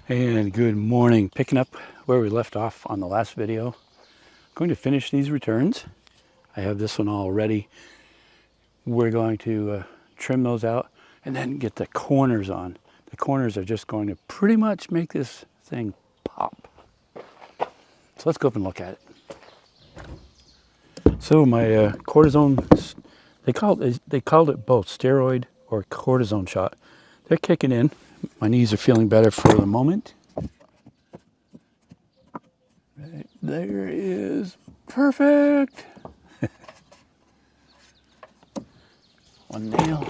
And good morning. Picking up where we left off on the last video. I'm going to finish these returns. I have this one all ready. We're going to trim those out and then get the corners on. The corners are just going to pretty much make this thing pop. So let's go up and look at it. So my cortisone, they called it both steroid or cortisone shot. They're kicking in. My knees are feeling better for the moment. Right there is perfect. One nail.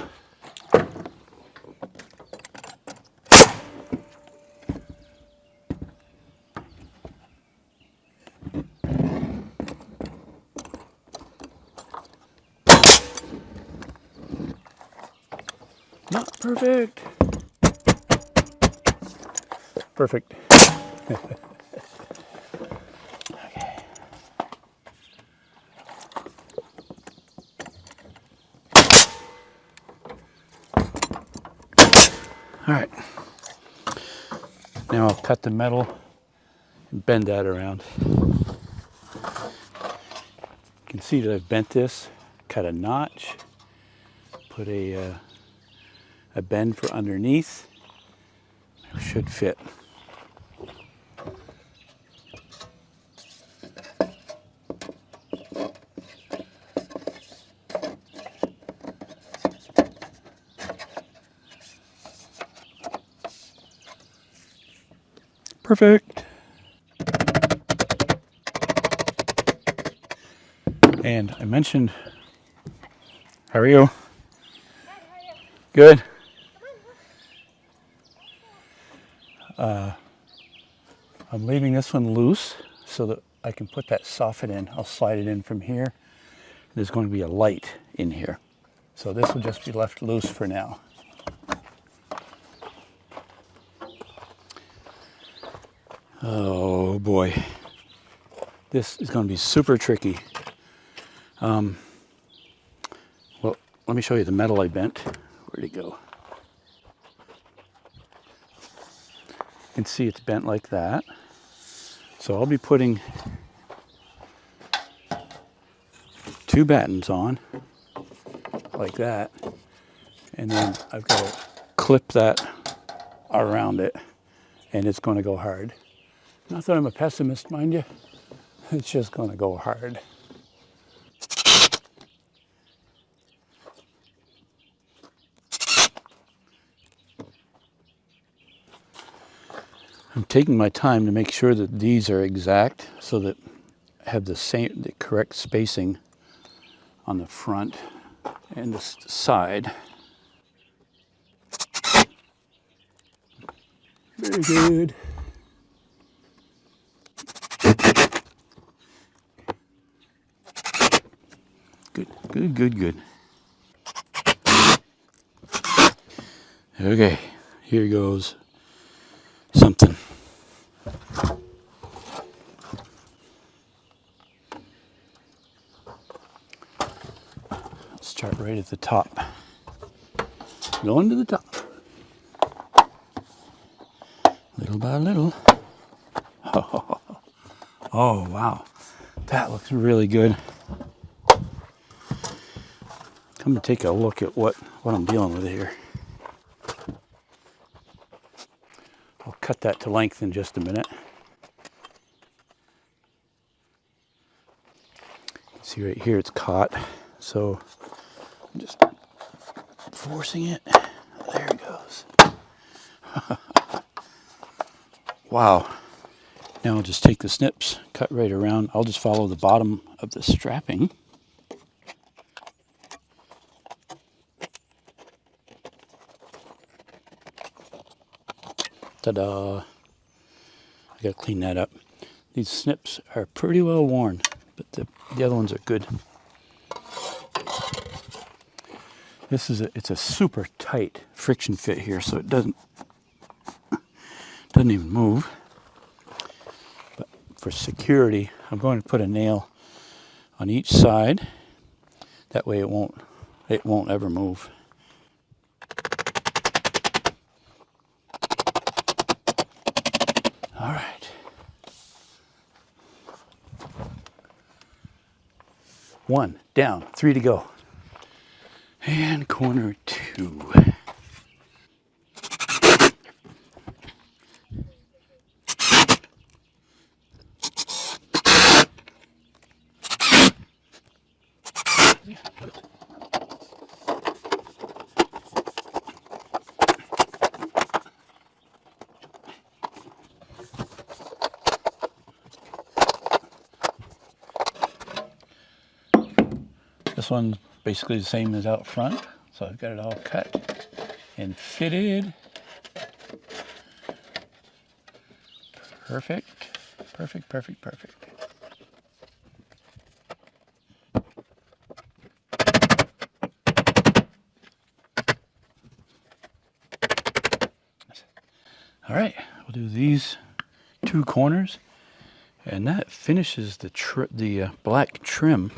Not perfect. Perfect. Okay. All right. Now I'll cut the metal and bend that around. You can see that I've bent this, cut a notch, put a bend for underneath. It should fit. Perfect. And I mentioned, how are you? Good. I'm leaving this one loose so that I can put that soffit in. I'll slide it in from here. There's going to be a light in here. So this will just be left loose for now. Oh boy. This is going to be super tricky. Well, let me show you the metal I bent. Where'd it go? You can see it's bent like that. So I'll be putting 2 battens on, like that. And then I've got to clip that around it, and it's going to go hard. Not that I'm a pessimist, mind you. It's just going to go hard. I'm taking my time to make sure that these are exact so that I have the correct spacing on the front and the side. Very good. Good. Okay, here goes something. Let's start right at the top. Going to the top. Little by little. Oh, wow. That looks really good. Come and take a look at what I'm dealing with here. I'll cut that to length in just a minute. See right here it's caught, so I'm just forcing it. There it goes. Wow. Now I'll just take the snips, cut right around. I'll just follow the bottom of the strapping. Ta-da! I gotta clean that up. These snips are pretty well worn, but the other ones are good. It's a super tight friction fit here, so it doesn't even move. But for security, I'm going to put a nail on each side. That way it won't ever move. All right. One down, 3 to go. And corner 2. This one's basically the same as out front, so I've got it all cut and fitted. Perfect, perfect, perfect, perfect. All right, we'll do these 2 corners, and that finishes the black trim.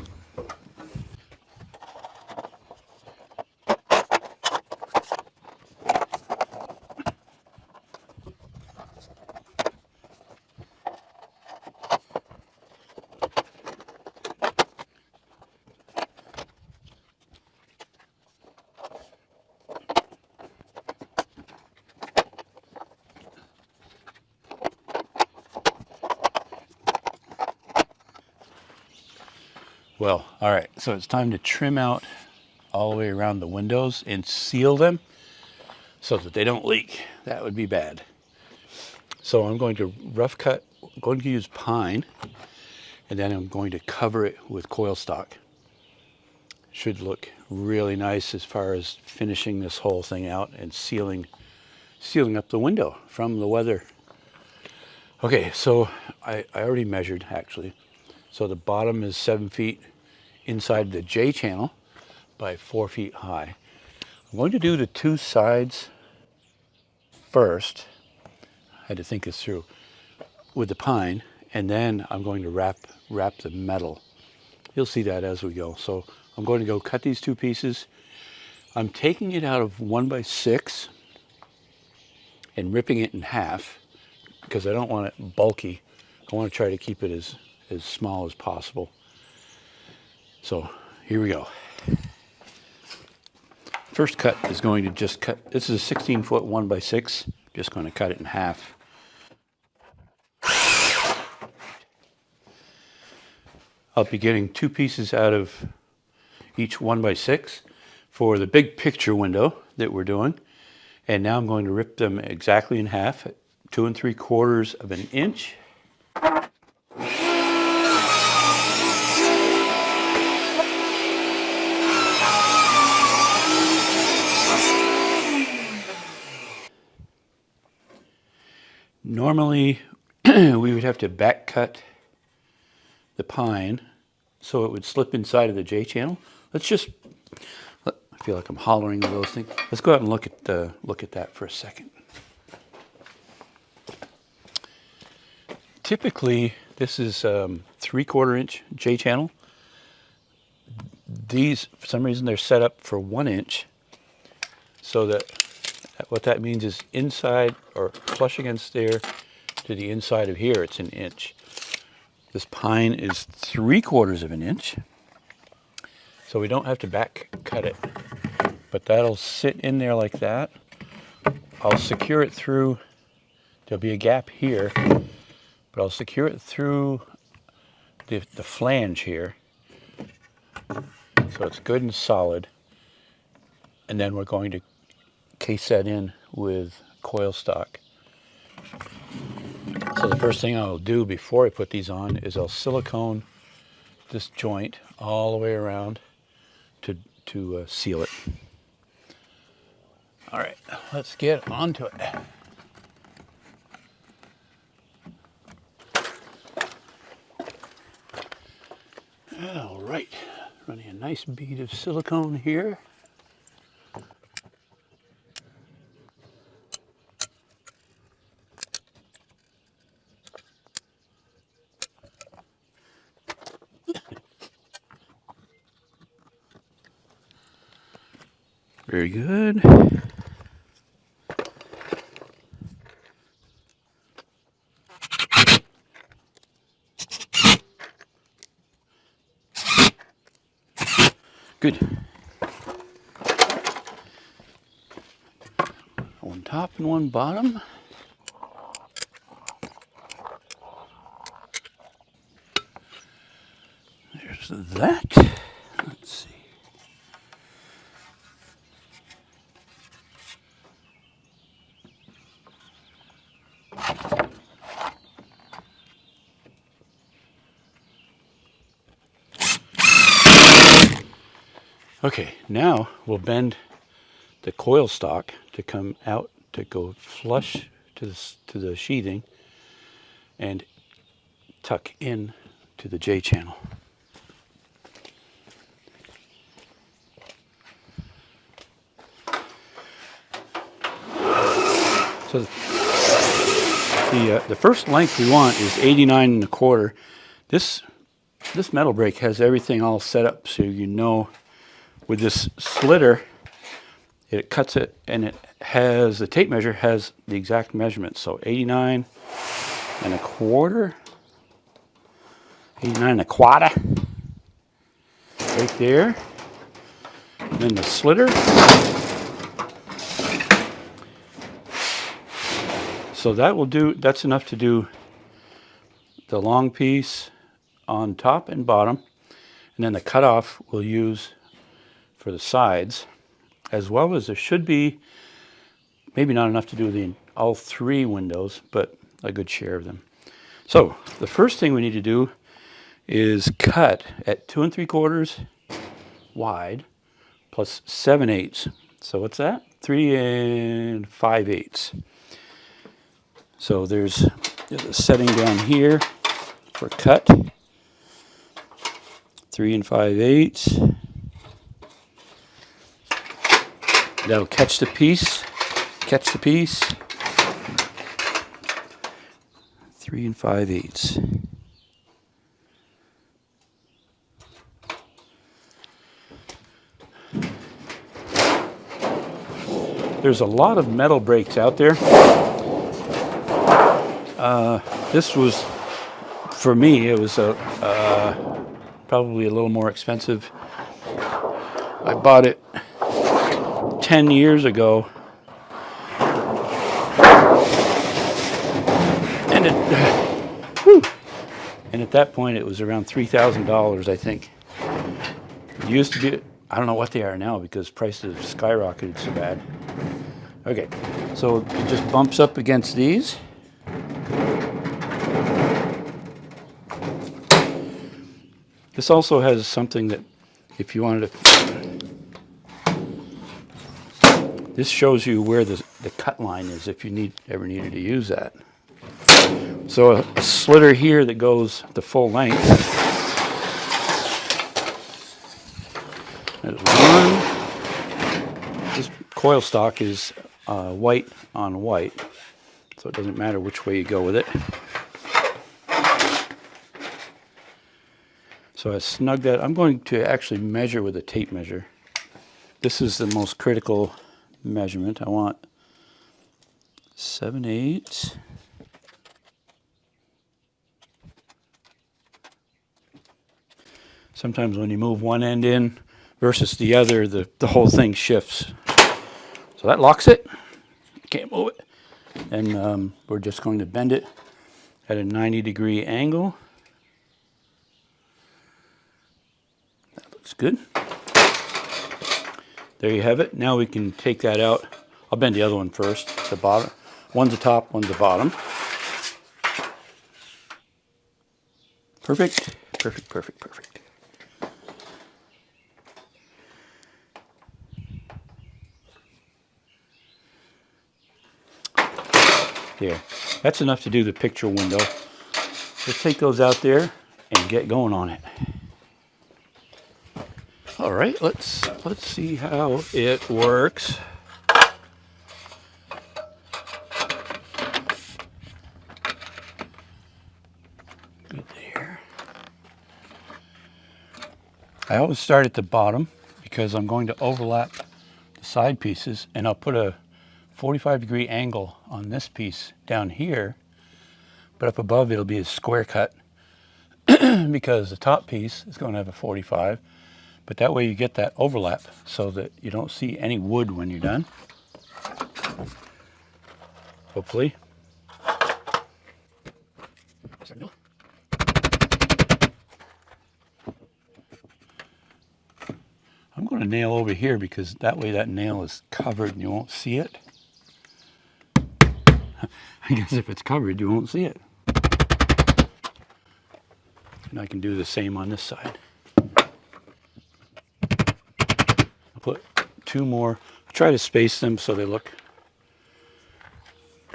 Well, all right, so it's time to trim out all the way around the windows and seal them so that they don't leak. That would be bad. So I'm going to rough cut, I'm going to use pine, and then I'm going to cover it with coil stock. Should look really nice as far as finishing this whole thing out and sealing up the window from the weather. Okay, so I already measured actually. So the bottom is 7 feet inside the J channel by 4 feet high. I'm going to do the 2 sides first. I had to think this through with the pine, and then I'm going to wrap the metal. You'll see that as we go. So I'm going to go cut these 2 pieces. I'm taking it out of 1x6 and ripping it in half because I don't want it bulky. I want to try to keep it as small as possible. So here we go. First cut is going to just cut, this is a 16-foot 1x6, just going to cut it in half. I'll be getting 2 pieces out of each 1x6 for the big picture window that we're doing. And now I'm going to rip them exactly in half, 2 3/4 of an inch. Normally, we would have to back cut the pine so it would slip inside of the J channel. I feel like I'm hollering with those things. Let's go out and look at that for a second. Typically, this is 3/4 inch J channel. These, for some reason, they're set up for 1 inch, so that what that means is inside or flush against there to the inside of here, it's 1 inch. This pine is 3/4 of an inch, so we don't have to back cut it, but that'll sit in there like that. I'll secure it through, there'll be a gap here, but I'll secure it through the flange here, so it's good and solid. And then we're going to case that in with coil stock. So the first thing I'll do before I put these on is I'll silicone this joint all the way around to seal it. All right, let's get onto it. All right, running a nice bead of silicone here. Very good. Good. One top and one bottom. There's that. Let's see. Okay, now we'll bend the coil stock to come out to go flush to the sheathing and tuck in to the J channel. So the first length we want is 89 1/4. This metal brake has everything all set up so you know with this slitter it cuts it, and it has the tape measure has the exact measurement. So 89 1/4, 89 1/4 right there. And then the slitter. So that will do, that's enough to do the long piece on top and bottom, and then the cutoff we'll use for the sides, as well as there should be maybe not enough to do all 3 windows, but a good share of them. So the first thing we need to do is cut at 2 3/4 wide plus 7/8. So what's that? 3 5/8. So there's a setting down here for cut. 3 5/8. That'll catch the piece. 3 5/8. There's a lot of metal brakes out there. This was, for me, it was probably a little more expensive. I bought it 10 years ago, and at that point it was around $3,000, I think. It used to be, I don't know what they are now because prices have skyrocketed so bad. Okay, so it just bumps up against these. This also has something that if you wanted to, this shows you where the cut line is if you ever needed to use that. So a slitter here that goes the full length. There's one. This coil stock is white on white, so it doesn't matter which way you go with it. So I snug that. I'm going to actually measure with a tape measure. This is the most critical measurement. I want 7/8. Sometimes when you move one end in versus the other, the whole thing shifts. So that locks it. Can't move it. And we're just going to bend it at a 90-degree angle. That looks good. There you have it. Now we can take that out. I'll bend the other one first. The bottom. One's the top, one's the bottom. Perfect. Perfect, perfect, perfect. There. That's enough to do the picture window. Let's take those out there and get going on it. All right, let's see how it works. Good there. I always start at the bottom because I'm going to overlap the side pieces, and I'll put a 45-degree angle on this piece down here, but up above it'll be a square cut because the top piece is going to have a 45, But that way you get that overlap so that you don't see any wood when you're done. Hopefully. I'm going to nail over here because that way that nail is covered and you won't see it. I guess if it's covered, you won't see it. And I can do the same on this side. I'll put 2 more. I'll try to space them so they look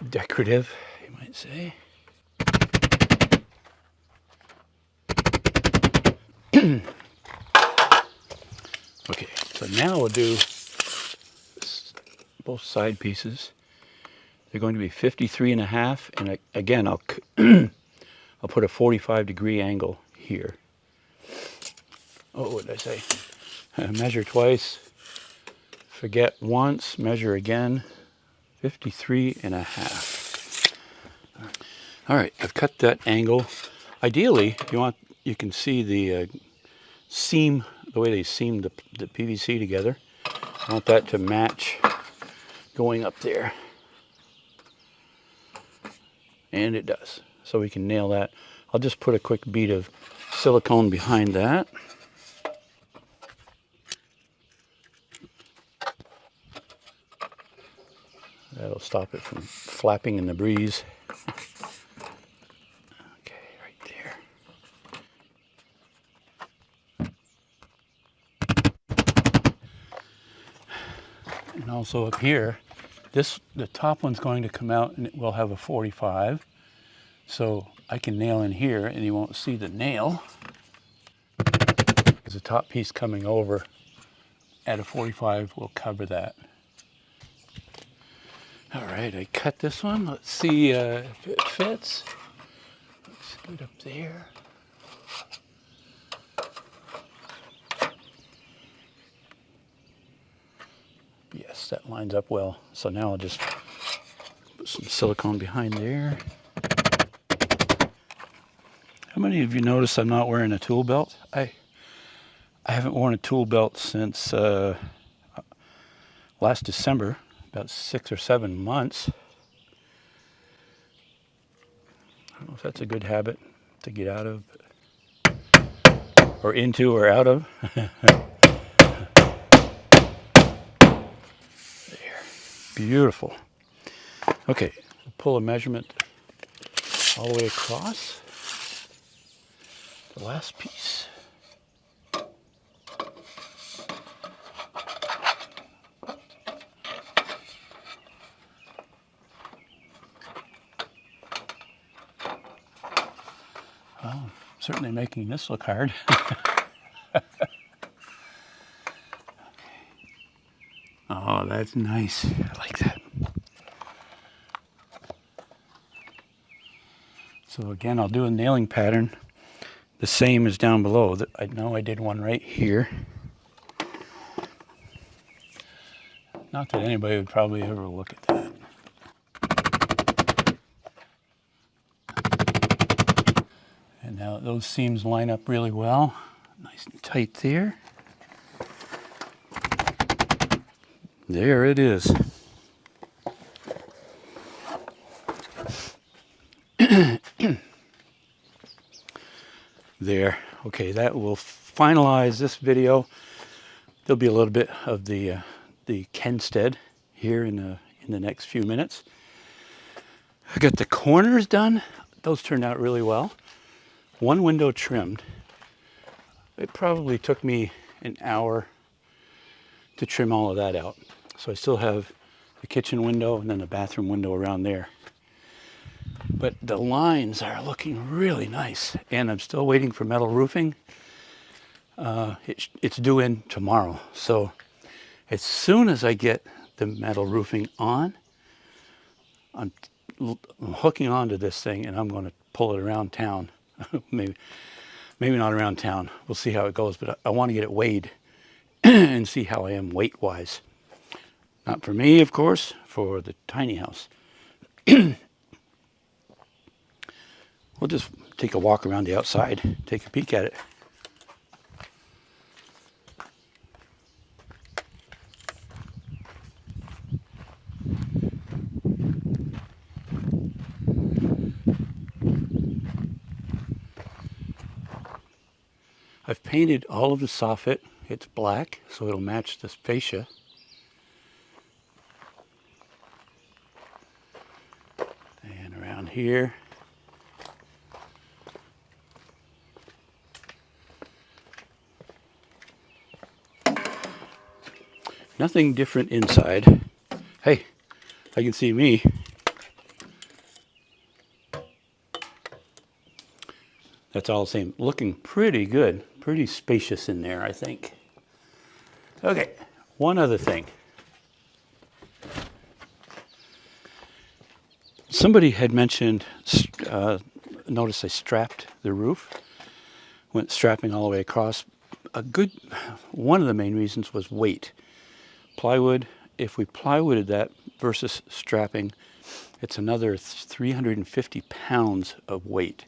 decorative, you might say. Okay, so now we'll do both side pieces. They're going to be 53.5, and again, I'll put a 45-degree angle here. Oh, what did I say? Measure twice, forget once, measure again, 53.5. All right, I've cut that angle. Ideally, you can see the seam, the way they seam the PVC together. I want that to match going up there. And it does. So we can nail that. I'll just put a quick bead of silicone behind that. That'll stop it from flapping in the breeze. Okay, right there. And also up here, the top one's going to come out and it will have a 45. So I can nail in here and you won't see the nail. Because the top piece coming over at a 45 will cover that. All right, I cut this one. Let's see if it fits. Let's get up there. Yes, that lines up well. So now I'll just put some silicone behind there. How many of you noticed I'm not wearing a tool belt? I haven't worn a tool belt since last December, about 6 or 7 months. I don't know if that's a good habit to get out of, or into or out of. There. Beautiful. Okay, pull a measurement all the way across. The last piece. Well, certainly making this look hard. Oh, that's nice. I like that. So again, I'll do a nailing pattern the same as down below. I know I did one right here. Not that anybody would probably ever look at that. And now those seams line up really well. Nice and tight there. There it is. There. Okay, that will finalize this video. There'll be a little bit of the Kenstead here in the next few minutes. I got the corners done. Those turned out really well. One window trimmed. It probably took me an hour to trim all of that out. So I still have the kitchen window and then the bathroom window around there. But the lines are looking really nice. And I'm still waiting for metal roofing. It's due in tomorrow. So as soon as I get the metal roofing on, I'm hooking onto this thing and I'm going to pull it around town. maybe not around town. We'll see how it goes. But I want to get it weighed and see how I am weight-wise. Not for me, of course, for the tiny house. We'll just take a walk around the outside, take a peek at it. I've painted all of the soffit. It's black, so it'll match this fascia. And around here. Nothing different inside. Hey, I can see me. That's all the same. Looking pretty good. Pretty spacious in there, I think. Okay, one other thing. Somebody had mentioned, notice I strapped the roof. Went strapping all the way across. One of the main reasons was weight. Plywood, if we plywooded that versus strapping, it's another 350 pounds of weight.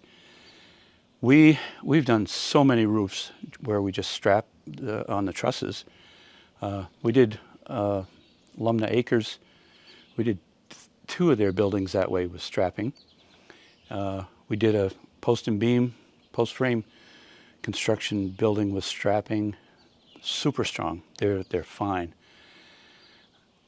We've done so many roofs where we just strap on the trusses. We did Lumna Acres. We did 2 of their buildings that way with strapping. We did a post and beam, post frame construction building with strapping. Super strong. They're fine.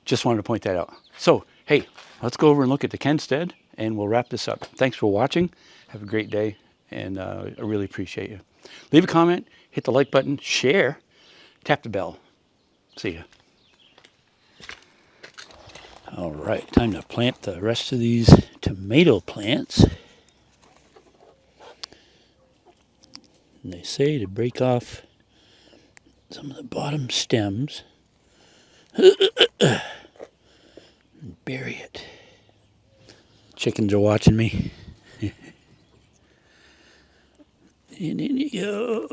Just wanted to point that out. So, hey, let's go over and look at the Kenstead, and we'll wrap this up. Thanks for watching. Have a great day, and I really appreciate you. Leave a comment, hit the like button, share, tap the bell. See ya. All right, time to plant the rest of these tomato plants. And they say to break off some of the bottom stems and bury it. Chickens are watching me. And in you go.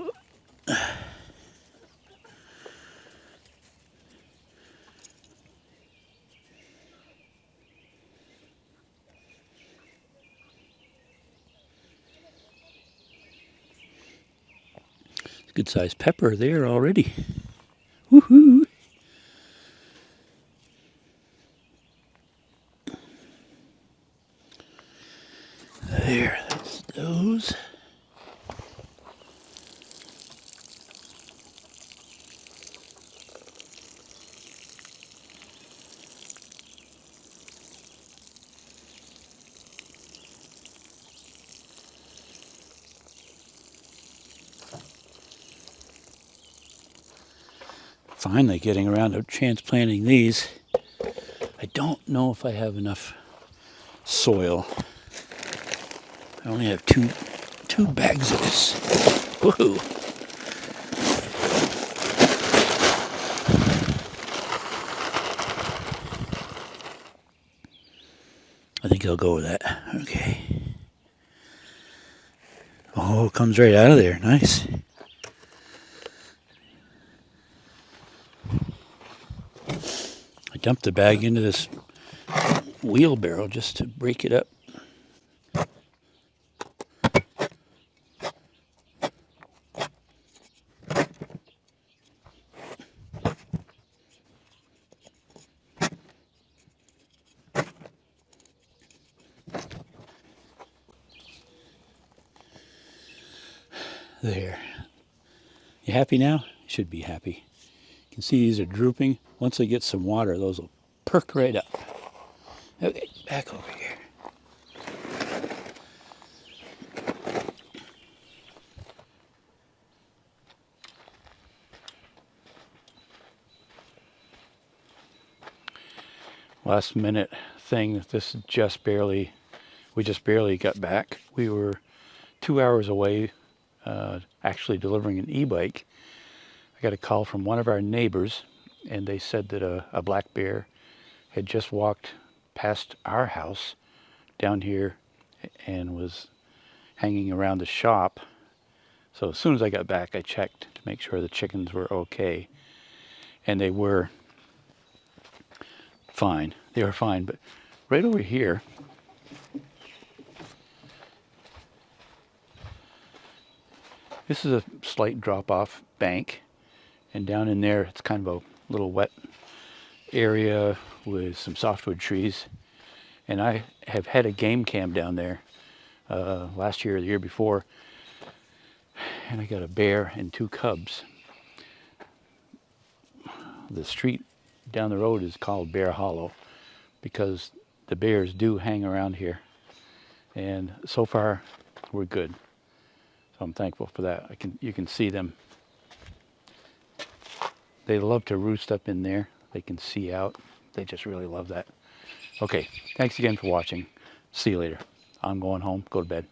Good sized pepper there already. Woohoo! There, that's those. Finally getting around to transplanting these. I don't know if I have enough soil. I only have two bags of this. Woohoo! I think I'll go with that. Okay. Oh, it comes right out of there. Nice. I dumped the bag into this wheelbarrow just to break it up. There. You happy now? You should be happy. You can see these are drooping. Once they get some water, those will perk right up. Okay, back over here. Last minute thing. This is we just barely got back. We were 2 hours away, actually delivering an e-bike. I got a call from one of our neighbors, and they said that a black bear had just walked past our house down here and was hanging around the shop. So as soon as I got back, I checked to make sure the chickens were okay, and they were fine. They were fine, but right over here, this is a slight drop-off bank, and down in there, it's kind of a little wet area with some softwood trees. And I have had a game cam down there last year or the year before. And I got a bear and 2 cubs. The street down the road is called Bear Hollow because the bears do hang around here. And so far, we're good. So I'm thankful for that. You can see them. They love to roost up in there. They can see out. They just really love that. Okay, thanks again for watching. See you later. I'm going home. Go to bed.